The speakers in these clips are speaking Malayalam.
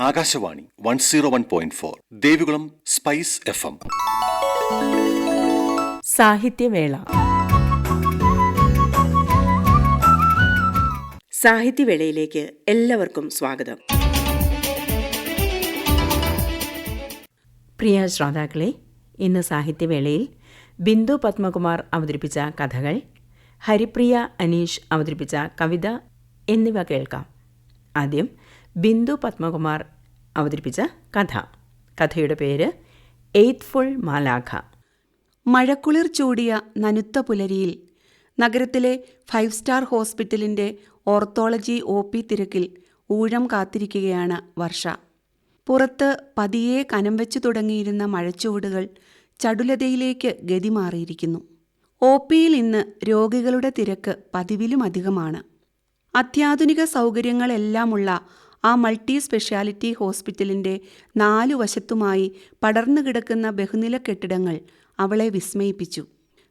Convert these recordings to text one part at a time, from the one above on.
Akashvani 101.4 Devikulam spice FM. സാഹിത്യവേള. സാഹിത്യവേളയിലേക്ക് എല്ലാവർക്കും സ്വാഗതം. പ്രിയ ശ്രോതാക്കളെ, ഇന്ന് സാഹിത്യവേളയിൽ ബിന്ദു പത്മകുമാർ അവതരിപ്പിച്ച കഥകൾ, ഹരിപ്രിയ അനീഷ് അവതരിപ്പിച്ച കവിത എന്നിവ കേൾക്കാം. ആദ്യം ബിന്ദു പത്മകുമാർ അവതരിപ്പിച്ച കഥ. കഥയുടെ പേര് എയ്ത്ത്ഫുൾ മാലാഖ. മഴക്കുളിർ ചൂടിയ നനുത്ത പുലരിയിൽ നഗരത്തിലെ 5 സ്റ്റാർ ഹോസ്പിറ്റലിൻ്റെ ഓർത്തോളജി OP തിരക്കിൽ ഊഴം കാത്തിരിക്കുകയാണ് വർഷ. പുറത്ത് പതിയെ കനം വെച്ചു തുടങ്ങിയിരുന്ന മഴച്ചുവടുകൾ ചടുലതയിലേക്ക് ഗതി മാറിയിരിക്കുന്നു. OPയിൽ ഇന്ന് രോഗികളുടെ തിരക്ക് പതിവിലും അധികമാണ്. അത്യാധുനിക സൗകര്യങ്ങളെല്ലാമുള്ള ആ മൾട്ടി സ്പെഷ്യാലിറ്റി ഹോസ്പിറ്റലിൻ്റെ 4 വശത്തുമായി പടർന്നു കിടക്കുന്ന ബഹുനില കെട്ടിടങ്ങൾ അവളെ വിസ്മയിപ്പിച്ചു.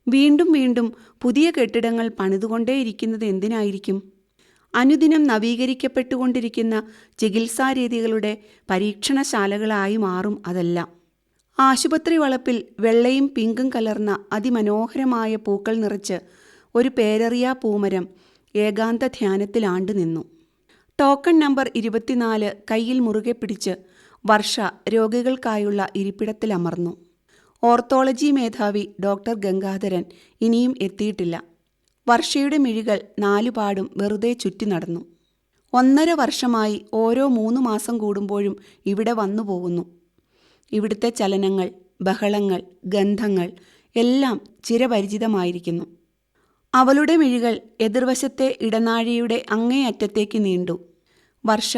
വീണ്ടും വീണ്ടും പുതിയ കെട്ടിടങ്ങൾ പണിതുകൊണ്ടേയിരിക്കുന്നത് എന്തിനായിരിക്കും? അനുദിനം നവീകരിക്കപ്പെട്ടുകൊണ്ടിരിക്കുന്ന ചികിത്സാരീതികളുടെ പരീക്ഷണശാലകളായി മാറും അതെല്ലാം. ആശുപത്രി വളപ്പിൽ വെള്ളയും പിങ്കും കലർന്ന അതിമനോഹരമായ പൂക്കൾ നിറച്ച് ഒരു പേരറിയാ പൂമരം ഏകാന്ത ധ്യാനത്തിലാണ്ടു നിന്നു. ടോക്കൺ നമ്പർ 24 കയ്യിൽ മുറുകെ പിടിച്ച് വർഷ രോഗികൾക്കായുള്ള ഇരിപ്പിടത്തിലമർന്നു. ഓർത്തോളജി മേധാവി ഡോക്ടർ ഗംഗാധരൻ ഇനിയും എത്തിയിട്ടില്ല. വർഷയുടെ മിഴികൾ 4 പാടും വെറുതെ ചുറ്റി നടന്നു. 1.5 വർഷമായി ഓരോ 3 മാസം കൂടുമ്പോഴും ഇവിടെ വന്നു പോകുന്നു. ഇവിടുത്തെ ചലനങ്ങൾ, ബഹളങ്ങൾ, ഗന്ധങ്ങൾ എല്ലാം ചിരപരിചിതമായിരിക്കുന്നു. അവളുടെ മിഴികൾ എതിർവശത്തെ ഇടനാഴിയുടെ അങ്ങേയറ്റത്തേക്ക് നീണ്ടു. വർഷ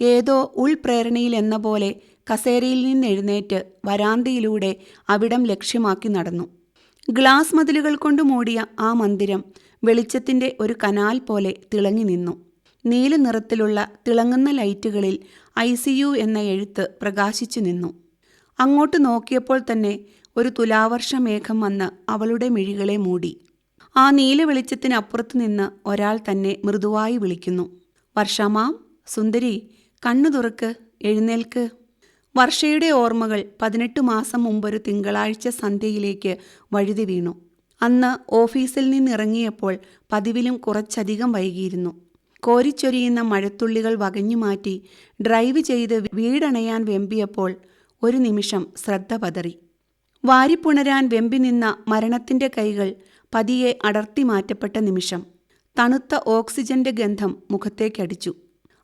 ഏതോ ഉൾപ്രേരണയിൽ എന്ന പോലെ കസേരയിൽ നിന്നെഴുന്നേറ്റ് വരാന്തയിലൂടെ അവിടം ലക്ഷ്യമാക്കി നടന്നു. ഗ്ലാസ് മതിലുകൾ കൊണ്ട് മൂടിയ ആ മന്ദിരം വെളിച്ചത്തിൻ്റെ ഒരു കനാൽ പോലെ തിളങ്ങി നിന്നു. നീല നിറത്തിലുള്ള തിളങ്ങുന്ന ലൈറ്റുകളിൽ ICU എന്ന എഴുത്ത് പ്രകാശിച്ചു നിന്നു. അങ്ങോട്ട് നോക്കിയപ്പോൾ തന്നെ ഒരു തുലാവർഷ മേഘം വന്ന് അവളുടെ മിഴികളെ മൂടി. ആ നീല വെളിച്ചത്തിനപ്പുറത്തു നിന്ന് ഒരാൾ തന്നെ മൃദുവായി വിളിക്കുന്നു. വർഷമാം, സുന്ദരി, കണ്ണു തുറക്ക്, എഴുന്നേൽക്ക്. വർഷയുടെ ഓർമ്മകൾ 18 മാസം മുമ്പൊരു തിങ്കളാഴ്ച സന്ധ്യയിലേക്ക് വഴുതി വീണു. അന്ന് ഓഫീസിൽ നിന്നിറങ്ങിയപ്പോൾ പതിവിലും കുറച്ചധികം വൈകിയിരുന്നു. കോരിച്ചൊരിയുന്ന മഴത്തുള്ളികൾ വകഞ്ഞു മാറ്റി ഡ്രൈവ് ചെയ്ത് വീടണയാൻ വെമ്പിയപ്പോൾ ഒരു നിമിഷം ശ്രദ്ധ പതറി. വാരിപ്പുണരാൻ വെമ്പി നിന്ന മരണത്തിൻ്റെ കൈകൾ പതിയെ അടർത്തി മാറ്റപ്പെട്ട നിമിഷം. തണുത്ത ഓക്സിജന്റെ ഗന്ധം മുഖത്തേക്കടിച്ചു.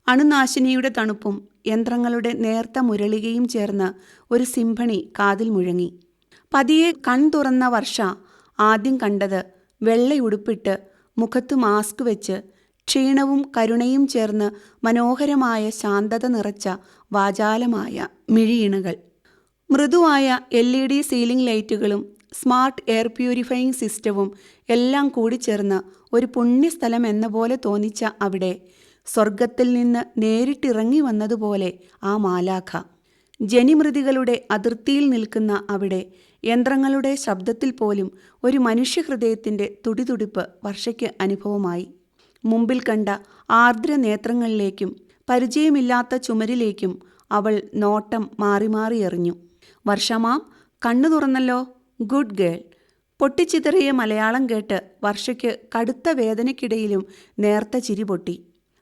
അണുനാശിനിയുടെ തണുപ്പും യന്ത്രങ്ങളുടെ നേർത്ത മുരളികയും ചേർന്ന് ഒരു സിംഫണി കാതിൽ മുഴങ്ങി. പതിയെ കൺ തുറന്ന വർഷ ആദ്യം കണ്ടത് വെള്ളയുടുപ്പിട്ട് മുഖത്ത് മാസ്ക് വെച്ച് ക്ഷീണവും കരുണയും ചേർന്ന് മനോഹരമായ ശാന്തത നിറച്ച വാചാലമായ മിഴിയിണകൾ. മൃദുവായ LED സീലിംഗ് ലൈറ്റുകളും സ്മാർട്ട് എയർ പ്യൂരിഫയിങ് സിസ്റ്റവും എല്ലാം കൂടിച്ചേർന്ന് ഒരു പുണ്യസ്ഥലം എന്ന പോലെ തോന്നിച്ച അവിടെ സ്വർഗത്തിൽ നിന്ന് നേരിട്ടിറങ്ങി വന്നതുപോലെ ആ മാലാഖ. ജനിമൃതികളുടെ അതിർത്തിയിൽ നിൽക്കുന്ന അവിടെ യന്ത്രങ്ങളുടെ ശബ്ദത്തിൽ പോലും ഒരു മനുഷ്യഹൃദയത്തിൻ്റെ തുടിതുടിപ്പ് വർഷയ്ക്ക് അനുഭവമായി. മുമ്പിൽ കണ്ട ആർദ്ര നേത്രങ്ങളിലേക്കും പരിചയമില്ലാത്ത ചുമരിലേക്കും അവൾ നോട്ടം മാറി മാറി എറിഞ്ഞു. വർഷമാം, കണ്ണു തുറന്നല്ലോ, ഗുഡ് ഗേൾ. പൊട്ടിച്ചിതറിയ മലയാളം കേട്ട് വർഷയ്ക്ക് കടുത്ത വേദനയ്ക്കിടയിലും നേർത്ത ചിരി പൊട്ടി.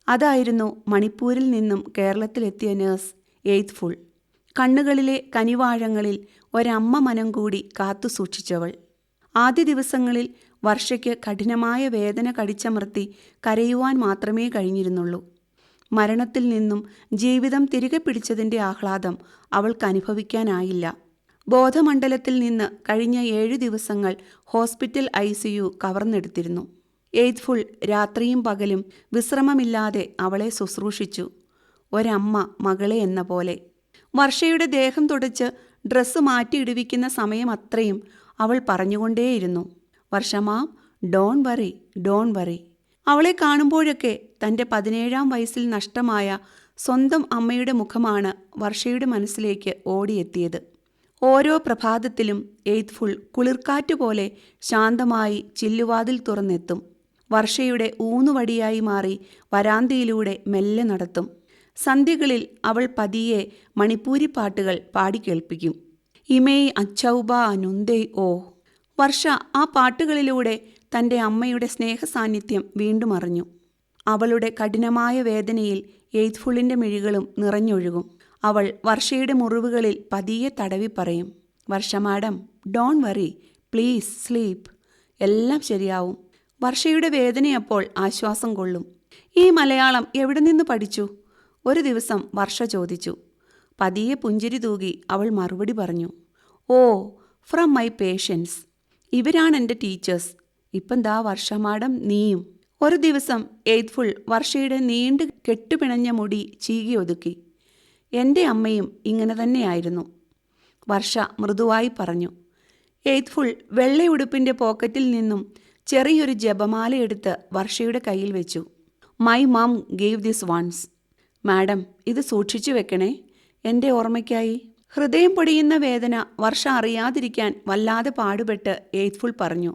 അതായിരുന്നു മണിപ്പൂരിൽ നിന്നും കേരളത്തിലെത്തിയ നേഴ്സ് എയ്ത്ത്ഫുൾ. കണ്ണുകളിലെ കനിവാഴങ്ങളിൽ ഒരമ്മ മനം കൂടി കാത്തു സൂക്ഷിച്ചവൾ. ആദ്യ ദിവസങ്ങളിൽ വർഷയ്ക്ക് കഠിനമായ വേദന കടിച്ചമർത്തി കരയുവാൻ മാത്രമേ കഴിഞ്ഞിരുന്നുള്ളൂ. മരണത്തിൽ നിന്നും ജീവിതം തിരികെ പിടിച്ചതിൻ്റെ ആഹ്ലാദം അവൾക്ക് അനുഭവിക്കാനായില്ല. ബോധമണ്ഡലത്തിൽ നിന്ന് കഴിഞ്ഞ 7 ദിവസങ്ങൾ ഹോസ്പിറ്റൽ ICU കവർന്നെടുത്തിരുന്നു. എയ്ത്ത്ഫുൾ രാത്രിയും പകലും വിശ്രമമില്ലാതെ അവളെ ശുശ്രൂഷിച്ചു. ഒരമ്മ മകളെ എന്ന പോലെ. വർഷയുടെ ദേഹം തുടച്ച് ഡ്രസ്സ് മാറ്റിയിടുവിക്കുന്ന സമയം അത്രയും അവൾ പറഞ്ഞുകൊണ്ടേയിരുന്നു, വർഷമാം, ഡോൺ വറി, ഡോൺ വറി. അവളെ കാണുമ്പോഴൊക്കെ തൻ്റെ 17-ാം വയസ്സിൽ നഷ്ടമായ സ്വന്തം അമ്മയുടെ മുഖമാണ് വർഷയുടെ മനസ്സിലേക്ക് ഓടിയെത്തിയത്. ഓരോ പ്രഭാതത്തിലും എയ്ത്ത്ഫുൾ കുളിർക്കാറ്റുപോലെ ശാന്തമായി ചില്ലുവാതിൽ തുറന്നെത്തും. വർഷയുടെ ഊന്നുവടിയായി മാറി വരാന്തയിലൂടെ മെല്ലെ നടത്തും. സന്ധ്യകളിൽ അവൾ പതിയെ മണിപ്പൂരി പാട്ടുകൾ പാടിക്കേൾപ്പിക്കും. ഇമേയ് അച്ചൗബ അനുന്തേ ഓ. വർഷ ആ പാട്ടുകളിലൂടെ തൻ്റെ അമ്മയുടെ സ്നേഹസാന്നിധ്യം വീണ്ടും അറിഞ്ഞു. അവളുടെ കഠിനമായ വേദനയിൽ എയ്ത്ത്ഫുള്ളിൻ്റെ മിഴികളും നിറഞ്ഞൊഴുകും. അവൾ വർഷയുടെ മുറിവുകളിൽ പതിയെ തടവി പറയും, Varsha madam, don't worry, please sleep, എല്ലാം ശരിയാവും. വർഷയുടെ വേദനയപ്പോൾ ആശ്വാസം കൊള്ളും. ഈ മലയാളം എവിടെ നിന്ന് പഠിച്ചു? ഒരു ദിവസം വർഷ ചോദിച്ചു. പതിയെ പുഞ്ചിരി തൂകി അവൾ മറുപടി പറഞ്ഞു, ഓ, ഫ്രം മൈ പേഷ്യൻസ്. ഇവരാണ് എൻ്റെ ടീച്ചേഴ്സ്. ഇപ്പം ദാ വർഷ മാഡം നീയും. ഒരു ദിവസം എയ്ത്ത്ഫുൾ വർഷയുടെ നീണ്ട് കെട്ടുപിണഞ്ഞ മുടി ചീകി ഒതുക്കി. എൻ്റെ അമ്മയും ഇങ്ങനെ തന്നെയായിരുന്നു, വർഷ മൃദുവായി പറഞ്ഞു. എയ്ത്ത്ഫുൾ വെള്ളയുടുപ്പിൻ്റെ പോക്കറ്റിൽ നിന്നും ചെറിയൊരു ജപമാലയെടുത്ത് വർഷയുടെ കയ്യിൽ വെച്ചു. My mom gave this once. Madam, ഇത് സൂക്ഷിച്ചു വെക്കണേ, എൻ്റെ ഓർമ്മയ്ക്കായി. ഹൃദയം പൊടിയുന്ന വേദന വർഷ അറിയാതിരിക്കാൻ വല്ലാതെ പാടുപെട്ട് എയ്ത്ത്ഫുൾ പറഞ്ഞു,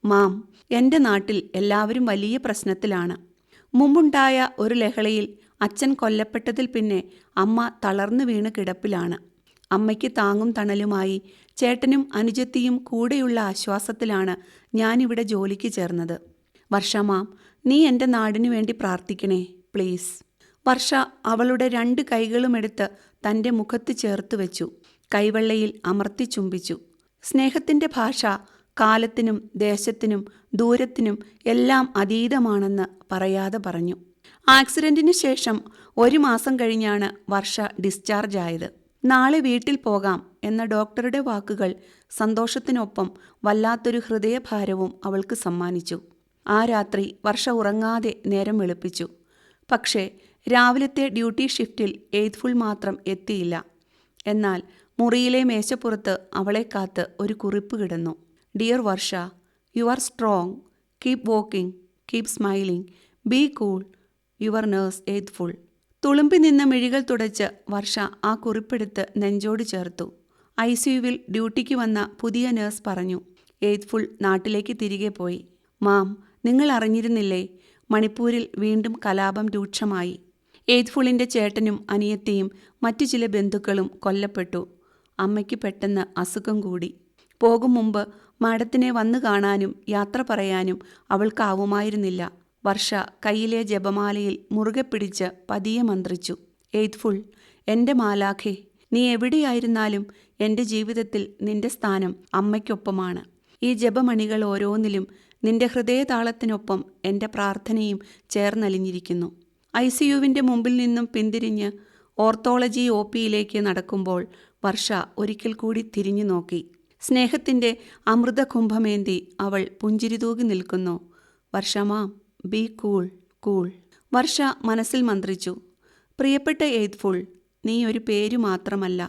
മാം, എൻ്റെ നാട്ടിൽ എല്ലാവരും വലിയ പ്രശ്നത്തിലാണ്. മുമ്പുണ്ടായ ഒരു ലഹളയിൽ അച്ഛൻ കൊല്ലപ്പെട്ടതിൽ പിന്നെ അമ്മ തളർന്നു വീണ് കിടപ്പിലാണ്. അമ്മയ്ക്ക് താങ്ങും തണലുമായി ചേട്ടനും അനുജത്തിയും കൂടെയുള്ള ആശ്വാസത്തിലാണ് ഞാനിവിടെ ജോലിക്ക് ചേർന്നത്. വർഷ മാം, നീ എൻ്റെ നാടിനു വേണ്ടി പ്രാർത്ഥിക്കണേ പ്ലീസ്. വർഷ അവളുടെ 2 കൈകളുമെടുത്ത് തൻ്റെ മുഖത്ത് ചേർത്ത് വെച്ചു. കൈവെള്ളയിൽ അമർത്തി ചുംബിച്ചു. സ്നേഹത്തിൻ്റെ ഭാഷ കാലത്തിനും ദേശത്തിനും ദൂരത്തിനും എല്ലാം അതീതമാണെന്ന് പറയാതെ പറഞ്ഞു. ആക്സിഡൻറ്റിന് ശേഷം 1 മാസം കഴിഞ്ഞാണ് വർഷ ഡിസ്ചാർജ് ആയത്. നാളെ വീട്ടിൽ പോകാം എന്ന ഡോക്ടറുടെ വാക്കുകൾ സന്തോഷത്തിനൊപ്പം വല്ലാത്തൊരു ഹൃദയഭാരവും അവൾക്ക് സമ്മാനിച്ചു. ആ രാത്രി വർഷ ഉറങ്ങാതെ നേരം വെളുപ്പിച്ചു. പക്ഷേ രാവിലത്തെ ഡ്യൂട്ടി ഷിഫ്റ്റിൽ എയ്ത്ത്ഫുൾ മാത്രം എത്തിയില്ല. എന്നാൽ മുറിയിലെ മേശപ്പുറത്ത് അവളെ കാത്ത് ഒരു കുറിപ്പ് കിടന്നു. Dear Varsha, you are strong, keep walking, keep smiling, be cool, your nurse faithful. തുളുമ്പി നിന്ന മിഴികൾ തുടച്ച് വർഷ ആ കുറിപ്പെടുത്ത് നെഞ്ചോട് ചേർത്തു. ICUവിൽ ഡ്യൂട്ടിക്ക് വന്ന പുതിയ നേഴ്സ് പറഞ്ഞു, എയ്ത്ത്ഫുൾ നാട്ടിലേക്ക് തിരികെ പോയി. മാം, നിങ്ങൾ അറിഞ്ഞിരുന്നില്ലേ, മണിപ്പൂരിൽ വീണ്ടും കലാപം രൂക്ഷമായി. എയ്ത്ത്ഫുള്ളിൻ്റെ ചേട്ടനും അനിയത്തിയും മറ്റു ചില ബന്ധുക്കളും കൊല്ലപ്പെട്ടു. അമ്മയ്ക്ക് പെട്ടെന്ന് അസുഖം കൂടി. പോകും മുമ്പ് മാഡത്തിനെ വന്നു കാണാനും യാത്ര പറയാനും അവൾക്കാവുമായിരുന്നില്ല. വർഷ കയ്യിലെ ജപമാലയിൽ മുറുകെ പിടിച്ച് പതിയെ മന്ത്രിച്ചു, എയ്ത്ത്ഫുൾ, എൻ്റെ മാലാഖേ, നീ എവിടെയായിരുന്നാലും എൻ്റെ ജീവിതത്തിൽ നിന്റെ സ്ഥാനം അമ്മയ്ക്കൊപ്പമാണ്. ഈ ജപമണികൾ ഓരോന്നിലും നിന്റെ ഹൃദയതാളത്തിനൊപ്പം എൻ്റെ പ്രാർത്ഥനയും ചേർന്നലിഞ്ഞിരിക്കുന്നു. ICUവിൻ്റെ മുമ്പിൽ നിന്നും പിന്തിരിഞ്ഞ് ഓർത്തോളജി OPയിലേക്ക് നടക്കുമ്പോൾ വർഷ ഒരിക്കൽ കൂടി തിരിഞ്ഞു നോക്കി. സ്നേഹത്തിൻ്റെ അമൃതകുംഭമേന്തി അവൾ പുഞ്ചിരി തൂകി നിൽക്കുന്നു. വർഷ മാം, ബി കൂൾ, കൂൾ. വർഷ മനസ്സിൽ മന്ത്രിച്ചു, പ്രിയപ്പെട്ട എയ്ത്ത്ഫുൾ, നീ ഒരു പേരു മാത്രമല്ല,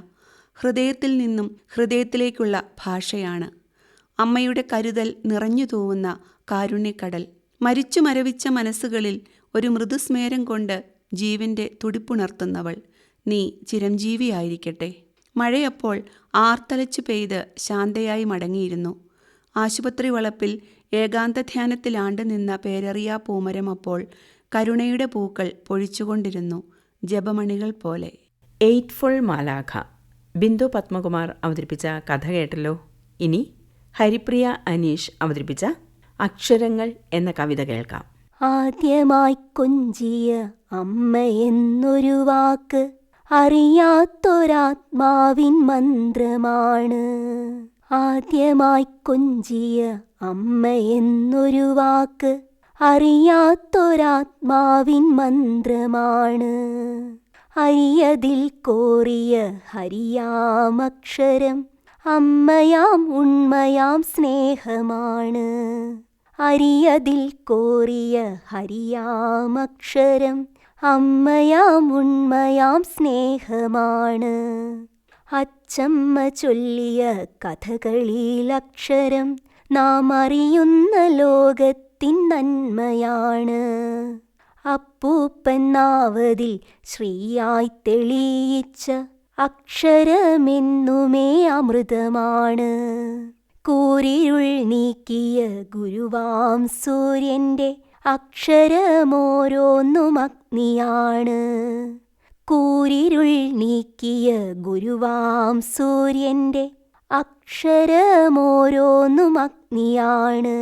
ഹൃദയത്തിൽ നിന്നും ഹൃദയത്തിലേക്കുള്ള ഭാഷയാണ്. അമ്മയുടെ കരുതൽ നിറഞ്ഞു തൂവുന്ന കാരുണ്യക്കടൽ. മരിച്ചു മരവിച്ച മനസ്സുകളിൽ ഒരു മൃദുസ്മേരം കൊണ്ട് ജീവൻ്റെ തുടിപ്പുണർത്തുന്നവൾ, നീ ചിരഞ്ജീവിയായിരിക്കട്ടെ. മഴയപ്പോൾ ആർത്തലച്ചു പെയ്ത് ശാന്തയായി മടങ്ങിയിരുന്നു. ആശുപത്രി വളപ്പിൽ ഏകാന്ത ധ്യാനത്തിലാണ്ട് നിന്ന പേരറിയാ പൂമരം അപ്പോൾ കരുണയുടെ പൂക്കൾ പൊഴിച്ചുകൊണ്ടിരുന്നു, ജപമണികൾ പോലെ. എയ്ത്ത്ഫുൾ മാലാഖ. ബിന്ദു പത്മകുമാർ അവതരിപ്പിച്ച കഥ കേട്ടല്ലോ. ഇനി ഹരിപ്രിയ അനീഷ് അവതരിപ്പിച്ച അക്ഷരങ്ങൾ എന്ന കവിത കേൾക്കാം. ആദ്യമായി കൊഞ്ചിയ അമ്മ എന്നൊരു വാക്ക് അറിയാത്തൊരാത്മാവിൻ മന്ത്രമാണ്. ആദ്യമായി കൊഞ്ചിയ അമ്മ എന്നൊരു വാക്ക് അറിയാത്തൊരാത്മാവിൻ മന്ത്രമാണ്. അരിയതിൽ കോറിയ ഹരിയാമക്ഷരം അമ്മയാം ഉണ്മയാം സ്നേഹമാണ്. അരിയതിൽ കോറിയ ഹരിയാമക്ഷരം അമ്മയാം ഉണ്മയാം സ്നേഹമാണ്. അച്ചമ്മ ചൊല്ലിയ കഥകളിലക്ഷരം നാം അറിയുന്ന ലോകത്തിൻ നന്മയാണ്. അപ്പൂപ്പൻ നാവതിൽ ശ്രീയായി തെളിയിച്ച അക്ഷരമെന്നുമേ അമൃതമാണ്. കൂരിരുൾ നീക്കിയ ഗുരുവാം സൂര്യൻ്റെ അക്ഷരമോരോന്നും അഗ്നിയാണ്. കൂരിരുൾ നീക്കിയ ഗുരുവാം സൂര്യന്റെ അക്ഷരമോരോന്നും അഗ്നിയാണ്.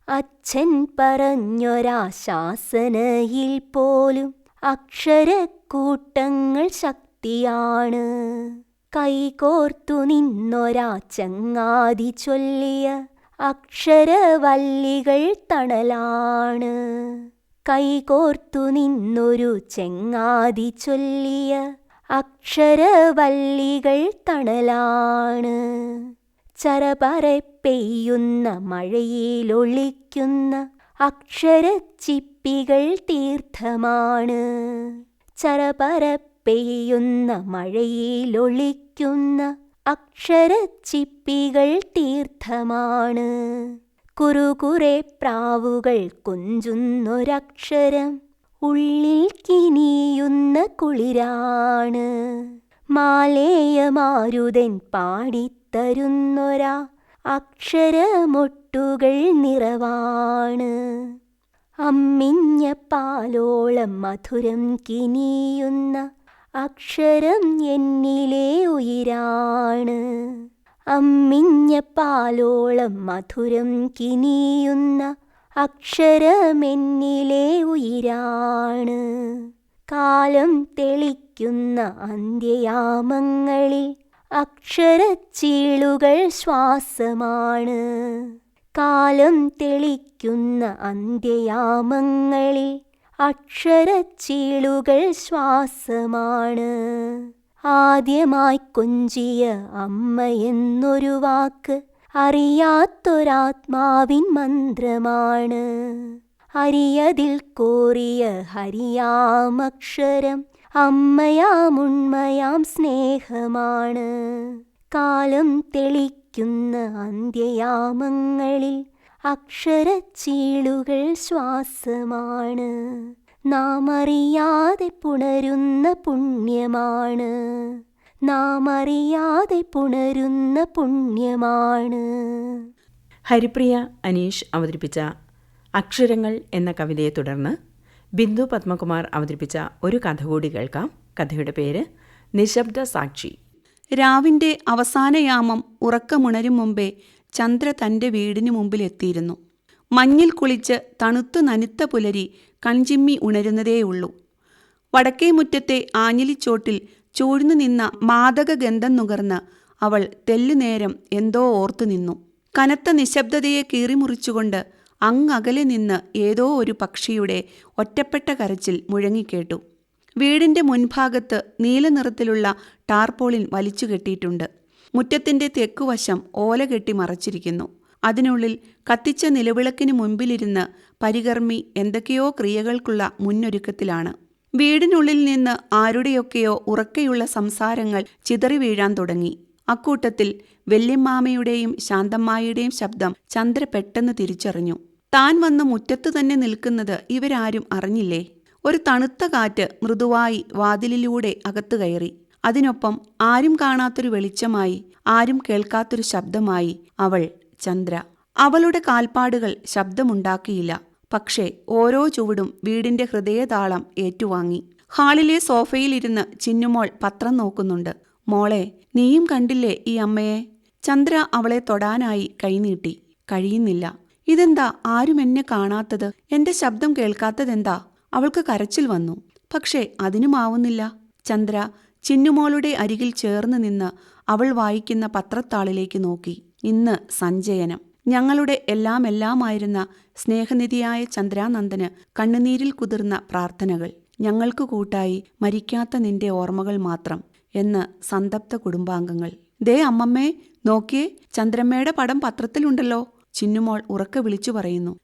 അച്ഛൻ പറഞ്ഞൊരാ ശാസനയിൽ പോലും അക്ഷരക്കൂട്ടങ്ങൾ ശക്തിയാണ്. കൈകോർത്തു നിന്നൊരാ ചങ്ങാതി ചൊല്ലിയ അക്ഷരവല്ലികൾ തണലാണ്. കൈകോർത്തു നിന്നൊരു ചെങ്ങാതി ചൊല്ലിയ അക്ഷരവല്ലികൾ തണലാണ്. ചറപറെ പെയ്യുന്ന മഴയിലൊളിക്കുന്ന അക്ഷരച്ചിപ്പികൾ തീർത്ഥമാണ്. ചറപറ പെയ്യുന്ന മഴയിലൊളിക്കുന്ന അക്ഷരച്ചിപ്പികൾ തീർത്ഥമാണ്. കുറുകുറെ പ്രാവുകൾ കൊഞ്ചുന്നൊരക്ഷരം ഉള്ളിൽ കിനിയുന്ന കുളിരാണ്. മാലേയമാരുതൻ പാടിത്തരുന്നൊരാ അക്ഷരമൊട്ടുകൾ നിറവാണ്. അമ്മിഞ്ഞ പാലോളം മധുരം കിനിയുന്ന അക്ഷരം എന്നിലെ ഉയിരാണ്. അമ്മിഞ്ഞ പാലോളം മധുരം കിനിയുന്ന അക്ഷരമെന്നിലെ ഉയിരാണ്. കാലം തെളിക്കുന്ന അന്ത്യയാമങ്ങളിൽ അക്ഷരച്ചീളുകൾ ശ്വാസമാണ്. കാലം തെളിക്കുന്ന അന്ത്യയാമങ്ങളിൽ അക്ഷരച്ചീളുകൾ ശ്വാസമാണ്. ആദ്യമായി കൊഞ്ചിയ അമ്മയെന്നൊരു വാക്ക് അറിയാത്തൊരാത്മാവിൻ മന്ത്രമാണ്. അരിയതിൽ കോറിയ ഹരിയാമക്ഷരം അമ്മയാമുണ്മയാം സ്നേഹമാണ്. കാലം തെളിക്കുന്ന അന്ത്യയാമങ്ങളിൽ അക്ഷരച്ചീളുകൾ ശ്വാസമാണ്. നാം അറിയാതെ പുണരുന്ന പുണ്യമാണ്. നാം അറിയാതെ പുണരുന്ന പുണ്യമാണ്. ഹരിപ്രിയ അനീഷ് അവതരിപ്പിച്ച അക്ഷരങ്ങൾ എന്ന കവിതയെ തുടർന്ന് ബിന്ദു പത്മകുമാർ അവതരിപ്പിച്ച ഒരു കഥ കൂടി കേൾക്കാം. കഥയുടെ പേര് നിശബ്ദ സാക്ഷി. രാവിന്റെ അവസാനയാമം ഉറക്കമുണരും മുമ്പേ ചന്ദ്ര തന്റെ വീടിനു മുമ്പിലെത്തിയിരുന്നു. മഞ്ഞിൽ കുളിച്ച് തണുത്തു നനുത്ത പുലരി കൺചിമ്മി ഉണരുന്നതേയുള്ളൂ. വടക്കേ മുറ്റത്തെ ആഞ്ഞിലിച്ചോട്ടിൽ ചൂഴ്ന്നു നിന്ന മാദക ഗന്ധം നുകർന്ന് അവൾ തെല്ലുനേരം എന്തോ ഓർത്തു നിന്നു. കനത്ത നിശബ്ദതയെ കീറിമുറിച്ചുകൊണ്ട് അങ്ങകലെ നിന്ന് ഏതോ ഒരു പക്ഷിയുടെ ഒറ്റപ്പെട്ട കരച്ചിൽ മുഴങ്ങിക്കേട്ടു. വീടിന്റെ മുൻഭാഗത്ത് നീലനിറത്തിലുള്ള ടാർപോളിൻ വലിച്ചു കെട്ടിയിട്ടുണ്ട്. മുറ്റത്തിന്റെ തെക്കുവശം ഓല കെട്ടി മറച്ചിരിക്കുന്നു. അതിനുള്ളിൽ കത്തിച്ച നിലവിളക്കിന് മുൻപിലിരുന്ന് പരികർമ്മി എന്തൊക്കെയോ ക്രിയകൾക്കുള്ള മുന്നൊരുക്കത്തിലാണ്. വീടിനുള്ളിൽ നിന്ന് ആരുടെയൊക്കെയോ ഉറക്കെയുള്ള സംസാരങ്ങൾ ചിതറി വീഴാൻ തുടങ്ങി. അക്കൂട്ടത്തിൽ വല്യമ്മാമയുടെയും ശാന്തമ്മായുടെയും ശബ്ദം ചന്ദ്ര പെട്ടെന്ന് തിരിച്ചറിഞ്ഞു. താൻ വന്ന് മുറ്റത്തു തന്നെ നിൽക്കുന്നത് ഇവരാരും അറിഞ്ഞില്ലേ? ഒരു തണുത്ത കാറ്റ് മൃദുവായി വാതിലിലൂടെ അകത്തു കയറി. അതിനൊപ്പം ആരും കാണാത്തൊരു വെളിച്ചമായി, ആരും കേൾക്കാത്തൊരു ശബ്ദമായി അവൾ ചന്ദ്ര. അവളുടെ കാൽപ്പാടുകൾ ശബ്ദമുണ്ടാക്കിയില്ല. പക്ഷേ ഓരോ ചുവടും വീടിന്റെ ഹൃദയതാളം ഏറ്റുവാങ്ങി. ഹാളിലെ സോഫയിലിരുന്ന് ചിന്നുമോൾ പത്രം നോക്കുന്നുണ്ട്. മോളെ, നീയും കണ്ടില്ലേ ഈ അമ്മയെ? ചന്ദ്ര അവളെ തൊടാനായി കൈനീട്ടി. കഴിയുന്നില്ല. ഇതെന്താ ആരും എന്നെ കാണാത്തത്? എന്റെ ശബ്ദം കേൾക്കാത്തതെന്താ? അവൾക്ക് കരച്ചിൽ വന്നു. പക്ഷേ അതിനുമാവുന്നില്ല. ചന്ദ്ര ചിന്നുമോളുടെ അരികിൽ ചേർന്ന് നിന്ന് അവൾ വായിക്കുന്ന പത്രത്താളിലേക്ക് നോക്കി. ഇന്ന് സഞ്ചയനം. ഞങ്ങളുടെ എല്ലാമായിരുന്ന സ്നേഹനിധിയായ ചന്ദ്രാനന്ദന് കണ്ണുനീരിൽ കുതിർന്ന പ്രാർത്ഥനകൾ. ഞങ്ങൾക്ക് കൂട്ടായി മരിക്കാത്ത നിന്റെ ഓർമ്മകൾ മാത്രം എന്ന് സന്തപ്ത കുടുംബാംഗങ്ങൾ. ദേ അമ്മമ്മേ, നോക്കിയേ, ചന്ദ്രമ്മയുടെ പടം പത്രത്തിലുണ്ടല്ലോ. ചിന്നുമോൾ ഉറക്കെ വിളിച്ചു പറയുന്നു.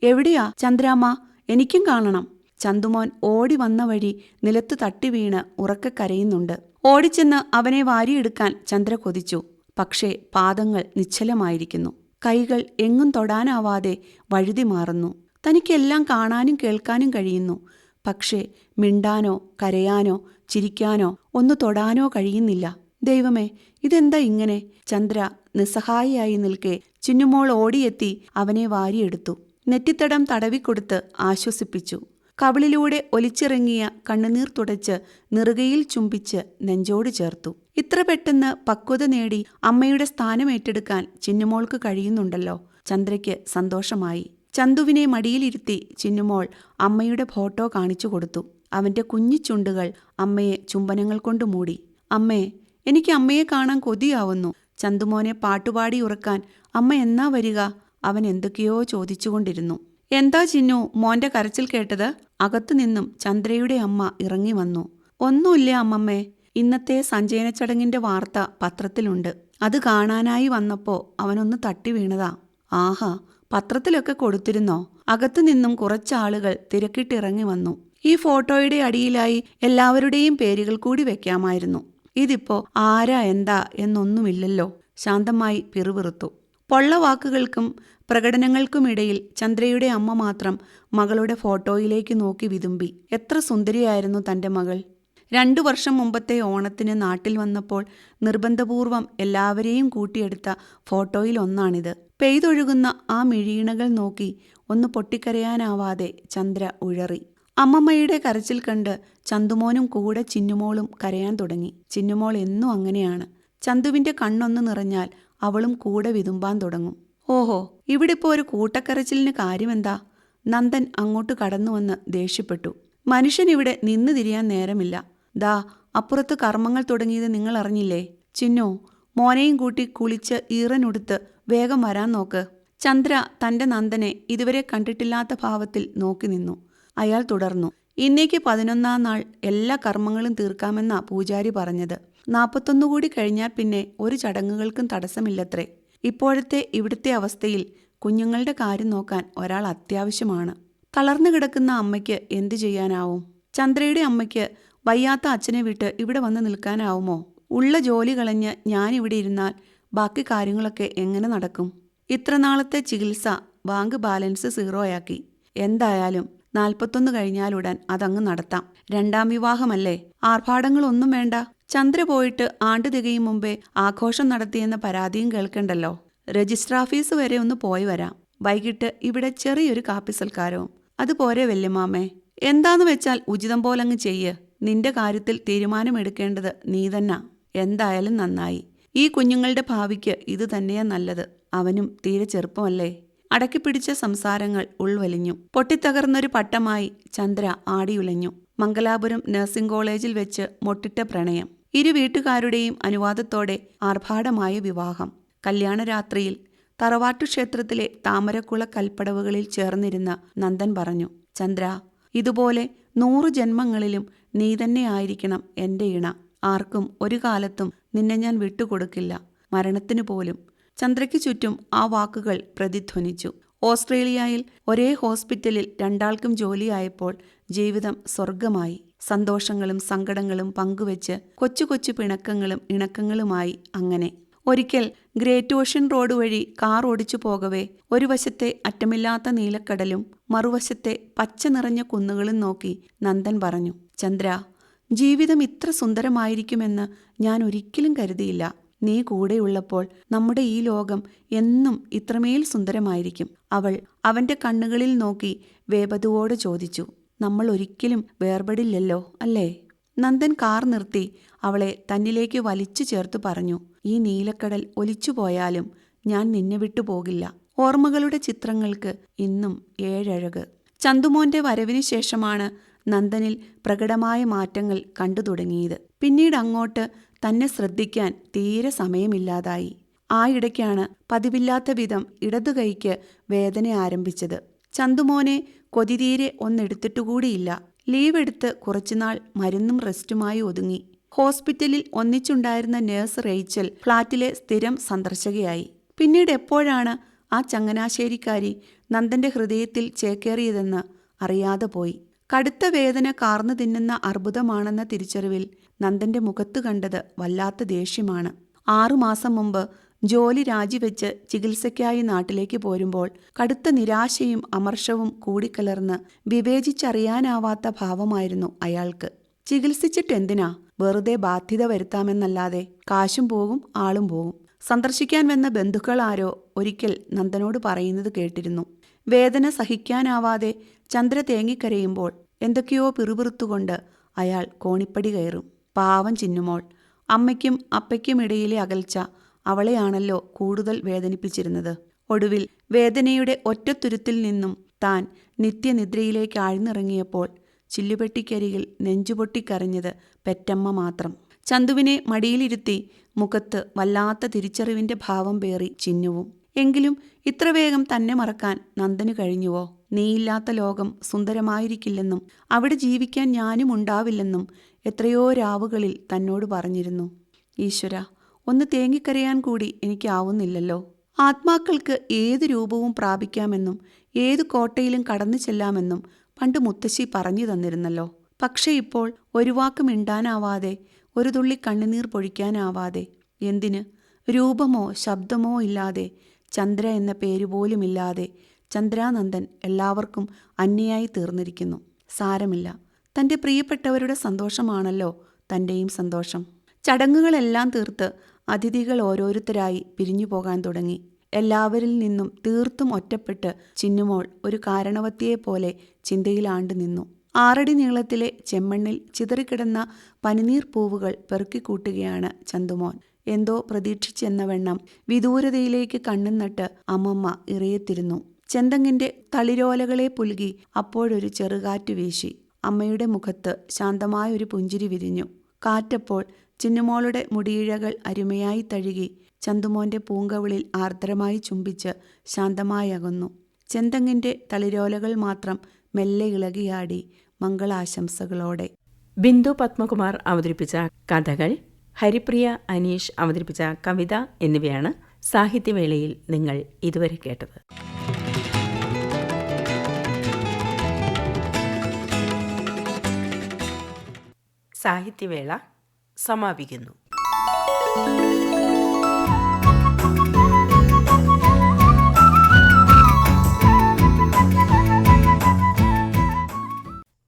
എവിടെയാ ചന്ദ്രാമ്മ? എനിക്കും കാണണം. ചന്തുമോൻ ഓടി വന്ന വഴി നിലത്ത് തട്ടി വീണ് ഉറക്കെ കരയുന്നുണ്ട്. ഓടിച്ചെന്ന് അവനെ വാരിയെടുക്കാൻ ചന്ദ്ര കൊതിച്ചു. പക്ഷേ പാദങ്ങൾ നിശ്ചലമായിരിക്കുന്നു. കൈകൾ എങ്ങും തൊടാനാവാതെ വഴുതി മാറുന്നു. തനിക്കെല്ലാം കാണാനും കേൾക്കാനും കഴിയുന്നു. പക്ഷേ മിണ്ടാനോ കരയാനോ ചിരിക്കാനോ ഒന്ന് തൊടാനോ കഴിയുന്നില്ല. ദൈവമേ, ഇതെന്താ ഇങ്ങനെ? ചന്ദ്ര നിസ്സഹായിയായി നിൽക്കെ ചിന്നുമോൾ ഓടിയെത്തി അവനെ വാരിയെടുത്തു. നെറ്റിത്തടം തടവിക്കൊടുത്ത് ആശ്വസിപ്പിച്ചു. കവിളിലൂടെ ഒലിച്ചിറങ്ങിയ കണ്ണുനീർ തുടച്ച് നെറുകയിൽ ചുംബിച്ച് നെഞ്ചോട് ചേർത്തു. ഇത്ര പെട്ടെന്ന് പക്വത നേടി അമ്മയുടെ സ്ഥാനം ഏറ്റെടുക്കാൻ ചിന്നുമോൾക്ക് കഴിയുന്നുണ്ടല്ലോ. ചന്ദ്രയ്ക്ക് സന്തോഷമായി. ചന്തുവിനെ മടിയിലിരുത്തി ചിന്നുമോൾ അമ്മയുടെ ഫോട്ടോ കാണിച്ചു കൊടുത്തു. അവന്റെ കുഞ്ഞു ചുണ്ടുകൾ അമ്മയെ ചുംബനങ്ങൾ കൊണ്ട് മൂടി. അമ്മേ, എനിക്ക് അമ്മയെ കാണാൻ കൊതിയാവുന്നു. ചന്തുമോനെ പാട്ടുപാടി ഉറക്കാൻ അമ്മ എന്നാ വരിക? അവൻ എന്തൊക്കെയോ ചോദിച്ചുകൊണ്ടിരുന്നു. എന്താ ചിന്നു മോന്റെ കരച്ചിൽ കേട്ടത്? അകത്തുനിന്നും ചന്ദ്രയുടെ അമ്മ ഇറങ്ങി വന്നു. ഒന്നുമില്ല അമ്മമ്മേ, ഇന്നത്തെ സഞ്ചയന ചടങ്ങിന്റെ വാർത്ത പത്രത്തിലുണ്ട്. അത് കാണാനായി വന്നപ്പോ അവനൊന്ന് തട്ടി വീണതാ. ആഹാ, പത്രത്തിലൊക്കെ കൊടുത്തിരുന്നോ? അകത്തുനിന്നും കുറച്ചാളുകൾ തിരക്കിട്ടിറങ്ങി വന്നു. ഈ ഫോട്ടോയുടെ അടിയിലായി എല്ലാവരുടെയും പേരുകൾ കൂടി വെക്കാമായിരുന്നു. ഇതിപ്പോ ആരാ എന്താ എന്നൊന്നുമില്ലല്ലോ. ശാന്തമായി പിറുപിറുത്തു. പൊള്ള വാക്കുകൾക്കും പ്രകടനങ്ങൾക്കുമിടയിൽ ചന്ദ്രയുടെ അമ്മ മാത്രം മകളുടെ ഫോട്ടോയിലേക്ക് നോക്കി വിതുമ്പി. എത്ര സുന്ദരിയായിരുന്നു തൻ്റെ മകൾ! 2 വർഷം മുമ്പത്തെ ഓണത്തിന് നാട്ടിൽ വന്നപ്പോൾ നിർബന്ധപൂർവം എല്ലാവരെയും കൂട്ടിയെടുത്ത ഫോട്ടോയിൽ ഒന്നാണിത്. പെയ്തൊഴുകുന്ന ആ മിഴീണകൾ നോക്കി ഒന്ന് പൊട്ടിക്കരയാനാവാതെ ചന്ദ്ര ഉഴറി. അമ്മമ്മയുടെ കരച്ചിൽ കണ്ട് ചന്തുമോനും കൂടെ ചിന്നുമോളും കരയാൻ തുടങ്ങി. ചിന്നുമോൾ എന്നും അങ്ങനെയാണ്. ചന്തുവിൻ്റെ കണ്ണൊന്ന് നിറഞ്ഞാൽ അവളും കൂടെ വിതുമ്പാൻ തുടങ്ങും. ഓഹോ, ഇവിടിപ്പോ ഒരു കൂട്ടക്കരച്ചിലിന് കാര്യമെന്താ? നന്ദൻ അങ്ങോട്ട് കടന്നുവന്ന് ദേഷ്യപ്പെട്ടു. മനുഷ്യനിവിടെ നിന്ന് തിരിയാൻ നേരമില്ല. ദാ അപ്പുറത്ത് കർമ്മങ്ങൾ തുടങ്ങിയത് നിങ്ങൾ അറിഞ്ഞില്ലേ? ചിന്നു, മോനെയും കൂട്ടി കുളിച്ച് ഈറനുടുത്ത് വേഗം വരാൻ നോക്ക്. ചന്ദ്ര തൻ്റെ നന്ദനെ ഇതുവരെ കണ്ടിട്ടില്ലാത്ത ഭാവത്തിൽ നോക്കി നിന്നു. അയാൾ തുടർന്നു. ഇന്നേക്ക് 11-ാം നാൾ എല്ലാ കർമ്മങ്ങളും തീർക്കാമെന്നാ പൂജാരി പറഞ്ഞത്. 41 കൂടി കഴിഞ്ഞാൽ പിന്നെ ഒരു ചടങ്ങുകൾക്കും തടസ്സമില്ലത്രേ. ഇപ്പോഴത്തെ ഇവിടുത്തെ അവസ്ഥയിൽ കുഞ്ഞുങ്ങളുടെ കാര്യം നോക്കാൻ ഒരാൾ അത്യാവശ്യമാണ്. തളർന്നു കിടക്കുന്ന അമ്മയ്ക്ക് എന്തു ചെയ്യാനാവും? ചന്ദ്രയുടെ അമ്മയ്ക്ക് വയ്യാത്ത അച്ഛനെ വിട്ട് ഇവിടെ വന്ന് നിൽക്കാനാവുമോ? ഉള്ള ജോലി കളഞ്ഞ് ഞാനിവിടെ ഇരുന്നാൽ ബാക്കി കാര്യങ്ങളൊക്കെ എങ്ങനെ നടക്കും? ഇത്ര നാളത്തെ ചികിത്സ ബാങ്ക് ബാലൻസ് 0 എന്തായാലും 41 കഴിഞ്ഞാലുടൻ അതങ്ങ് നടത്താം. 2ാം വിവാഹമല്ലേ, ആർഭാടങ്ങളൊന്നും വേണ്ട. ചന്ദ്ര പോയിട്ട് ആണ്ട് തികയും മുമ്പേ ആഘോഷം നടത്തിയെന്ന പരാതിയും കേൾക്കണ്ടല്ലോ. രജിസ്റ്റർ ഓഫീസ് വരെ ഒന്ന് പോയി വരാം. വൈകിട്ട് ഇവിടെ ചെറിയൊരു കാപ്പി സൽക്കാരവും. അതുപോരെ വല്യമ്മാമേ? എന്താന്ന് വെച്ചാൽ ഉചിതം പോലങ്ങ് ചെയ്യ്. നിന്റെ കാര്യത്തിൽ തീരുമാനമെടുക്കേണ്ടത് നീ തന്നെ. എന്തായാലും നന്നായി. ഈ കുഞ്ഞുങ്ങളുടെ ഭാവിക്ക് ഇത് തന്നെയാ നല്ലത്. അവനും തീരെ ചെറുപ്പമല്ലേ. അടക്കിപ്പിടിച്ച സംസാരങ്ങൾ ഉൾവലിഞ്ഞു. പൊട്ടിത്തകർന്നൊരു പട്ടമായി ചന്ദ്ര ആടിയുലഞ്ഞു. മംഗലാപുരം നഴ്സിംഗ് കോളേജിൽ വെച്ച് മൊട്ടിട്ട പ്രണയം. ഇരു വീട്ടുകാരുടെയും അനുവാദത്തോടെ ആർഭാടമായ വിവാഹം. കല്യാണരാത്രിയിൽ തറവാട്ടുക്ഷേത്രത്തിലെ താമരക്കുള കൽപ്പടവുകളിൽ ചേർന്നിരുന്ന നന്ദൻ പറഞ്ഞു, ചന്ദ്ര, ഇതുപോലെ 100 ജന്മങ്ങളിലും നീ തന്നെ ആയിരിക്കണം എൻ്റെ ഇണ. ആർക്കും ഒരു കാലത്തും നിന്നെ ഞാൻ വിട്ടുകൊടുക്കില്ല, മരണത്തിനു പോലും. ചന്ദ്രയ്ക്ക് ചുറ്റും ആ വാക്കുകൾ പ്രതിധ്വനിച്ചു. ഓസ്ട്രേലിയയിൽ ഒരേ ഹോസ്പിറ്റലിൽ 2ആൾക്കും ജോലിയായപ്പോൾ ജീവിതം സ്വർഗമായി. സന്തോഷങ്ങളും സങ്കടങ്ങളും പങ്കുവെച്ച് കൊച്ചു കൊച്ചു പിണക്കങ്ങളും ഇണക്കങ്ങളുമായി അങ്ങനെ. ഒരിക്കൽ ഗ്രേറ്റ് ഓഷ്യൻ റോഡ് വഴി കാർ ഓടിച്ചു പോകവേ ഒരു വശത്തെ അറ്റമില്ലാത്ത നീലക്കടലും മറുവശത്തെ പച്ച നിറഞ്ഞ കുന്നുകളും നോക്കി നന്ദൻ പറഞ്ഞു, ചന്ദ്ര, ജീവിതം ഇത്ര സുന്ദരമായിരിക്കുമെന്ന് ഞാൻ ഒരിക്കലും കരുതിയില്ല. നീ കൂടെയുള്ളപ്പോൾ നമ്മുടെ ഈ ലോകം എന്നും ഇത്രമേൽ സുന്ദരമായിരിക്കും. അവൾ അവന്റെ കണ്ണുകളിൽ നോക്കി വേപതുവോട് ചോദിച്ചു, നമ്മൾ ഒരിക്കലും വേർപെടില്ലല്ലോ അല്ലേ? നന്ദൻ കാർ നിർത്തി അവളെ തന്നിലേക്ക് വലിച്ചു ചേർത്ത് പറഞ്ഞു, ഈ നീലക്കടൽ ഒലിച്ചുപോയാലും ഞാൻ നിന്നെ വിട്ടു പോകില്ല. ഓർമ്മകളുടെ ചിത്രങ്ങൾക്ക് ഇന്നും 7 അഴക്. ചന്തുമോന്റെ വരവിന് ശേഷമാണ് നന്ദനിൽ പ്രകടമായ മാറ്റങ്ങൾ കണ്ടു തുടങ്ങിയത്. പിന്നീട് അങ്ങോട്ട് തന്നെ ശ്രദ്ധിക്കാൻ തീരെ സമയമില്ലാതായി. ആ ഇടയ്ക്കാണ് പതിവില്ലാത്ത വിധം ഇടതുകൈക്ക് വേദന ആരംഭിച്ചത്. ചന്തുമോനെ കൊതിതീരെ ഒന്നെടുത്തിട്ടുകൂടിയില്ല. ലീവ് എടുത്ത് കുറച്ചുനാൾ മരുന്നും റെസ്റ്റുമായി ഒതുങ്ങി. ഹോസ്പിറ്റലിൽ ഒന്നിച്ചുണ്ടായിരുന്ന നേഴ്സ് റേച്ചൽ ഫ്ളാറ്റിലെ സ്ഥിരം സന്ദർശകയായി. പിന്നീട് എപ്പോഴാണ് ആ ചങ്ങനാശ്ശേരിക്കാരി നന്ദന്റെ ഹൃദയത്തിൽ ചേക്കേറിയതെന്ന് അറിയാതെ പോയി. കടുത്ത വേദന കാർന്നു തിന്നുന്ന അർബുദമാണെന്ന തിരിച്ചറിവിൽ നന്ദന്റെ മുഖത്ത് കണ്ടത് വല്ലാത്ത ദേഷ്യമാണ്. 6 മാസം മുമ്പ് ജോലി രാജിവെച്ച് ചികിത്സയ്ക്കായി നാട്ടിലേക്ക് പോരുമ്പോൾ കടുത്ത നിരാശയും അമർഷവും കൂടിക്കലർന്ന് വിവേചിച്ചറിയാനാവാത്ത ഭാവമായിരുന്നു അയാൾക്ക്. ചികിത്സിച്ചിട്ടെന്തിനാ? വെറുതെ ബാധ്യത വരുത്താമെന്നല്ലാതെ. കാശും പോകും, ആളും പോകും. സന്ദർശിക്കാൻ വന്ന ബന്ധുക്കൾ ആരോ ഒരിക്കൽ നന്ദനോട് പറയുന്നത് കേട്ടിരുന്നു. വേദന സഹിക്കാനാവാതെ ചന്ദ്ര തേങ്ങിക്കരയുമ്പോൾ എന്തൊക്കെയോ പിറുപിറുത്തുകൊണ്ട് അയാൾ കോണിപ്പടി കയറും. പാവം ചിന്നുമോൾ. അമ്മയ്ക്കും അപ്പയ്ക്കും ഇടയിലെ അകൽച്ച അവളെയാണല്ലോ കൂടുതൽ വേദനിപ്പിച്ചിരുന്നത്. ഒടുവിൽ വേദനയുടെ ഒറ്റത്തുരുത്തിൽ നിന്നും താൻ നിത്യനിദ്രയിലേക്ക് ആഴ്ന്നിറങ്ങിയപ്പോൾ ചില്ലുപെട്ടിക്കരികിൽ നെഞ്ചുപൊട്ടിക്കരഞ്ഞത് പെറ്റമ്മ മാത്രം. ചന്തുവിനെ മടിയിലിരുത്തി മുഖത്ത് വല്ലാത്ത തിരിച്ചറിവിന്റെ ഭാവം പേറി ചിന്നുവും. എങ്കിലും ഇത്ര വേഗം തന്നെ മറക്കാൻ നന്ദന് കഴിഞ്ഞുവോ? നീയില്ലാത്ത ലോകം സുന്ദരമായിരിക്കില്ലെന്നും അവിടെ ജീവിക്കാൻ ഞാനും ഉണ്ടാവില്ലെന്നും എത്രയോ രാവുകളിൽ തന്നോട് പറഞ്ഞിരുന്നു. ഈശ്വര, ഒന്ന് തേങ്ങിക്കരയാൻ കൂടി എനിക്കാവുന്നില്ലല്ലോ. ആത്മാക്കൾക്ക് ഏത് രൂപവും പ്രാപിക്കാമെന്നും ഏതു കോട്ടയിലും കടന്നു ചെല്ലാമെന്നും പണ്ട് മുത്തശ്ശി പറഞ്ഞു തന്നിരുന്നല്ലോ. പക്ഷേ ഇപ്പോൾ ഒരു വാക്ക് മിണ്ടാനാവാതെ, ഒരു തുള്ളി കണ്ണുനീർ പൊഴിക്കാനാവാതെ, എന്തിന്? രൂപമോ ശബ്ദമോ ഇല്ലാതെ, ചന്ദ്ര എന്ന പേരുപോലുമില്ലാതെ ചന്ദ്രാനന്ദൻ എല്ലാവർക്കും അന്യയായി തീർന്നിരിക്കുന്നു. സാരമില്ല, തൻ്റെ പ്രിയപ്പെട്ടവരുടെ സന്തോഷമാണല്ലോ തൻ്റെയും സന്തോഷം. ചടങ്ങുകളെല്ലാം തീർത്ത് അതിഥികൾ ഓരോരുത്തരായി പിരിഞ്ഞു പോകാൻ തുടങ്ങി. എല്ലാവരിൽ നിന്നും തീർത്തും ഒറ്റപ്പെട്ട് ചിന്നുമോൾ ഒരു കാരണവത്തിയെപ്പോലെ ചിന്തയിലാണ്ടു നിന്നു. 6 അടി നീളത്തിലെ ചെമ്മണ്ണിൽ ചിതറിക്കിടന്ന പനിനീർ പൂവുകൾ പെറുക്കിക്കൂട്ടുകയാണ് ചന്തുമോൻ. എന്തോ പ്രതീക്ഷിച്ചെന്ന വണ്ണം വിദൂരതയിലേക്ക് കണ്ണും നട്ട് അമ്മമ്മ ഇറയത്തിരുന്നു. ചെന്തെങ്ങിന്റെ തളിരോലകളെ പുലുകി അപ്പോഴൊരു ചെറുകാറ്റ് വീശി. അമ്മയുടെ മുഖത്ത് ശാന്തമായൊരു പുഞ്ചിരി വിരിഞ്ഞു. കാറ്റപ്പോൾ ചിന്നുമോളുടെ മുടിയിഴകൾ അരുമയായി തഴുകി ചന്തുമോന്റെ പൂങ്കവിളിൽ ആർദ്രമായി ചുംബിച്ച് ശാന്തമായി അകന്നു. ചെന്തെങ്ങിന്റെ തളിരോലകൾ മാത്രം മെല്ലെ ഇളകിയാടി മംഗളാശംസകളോടെ. ബിന്ദു പത്മകുമാർ അവതരിപ്പിച്ച കഥകൾ, ഹരിപ്രിയ അനീഷ് അവതരിപ്പിച്ച കവിത എന്നിവയാണ് സാഹിത്യവേളയിൽ നിങ്ങൾ ഇതുവരെ കേട്ടത്. സാഹിത്യവേള സമാപിക്കുന്നു.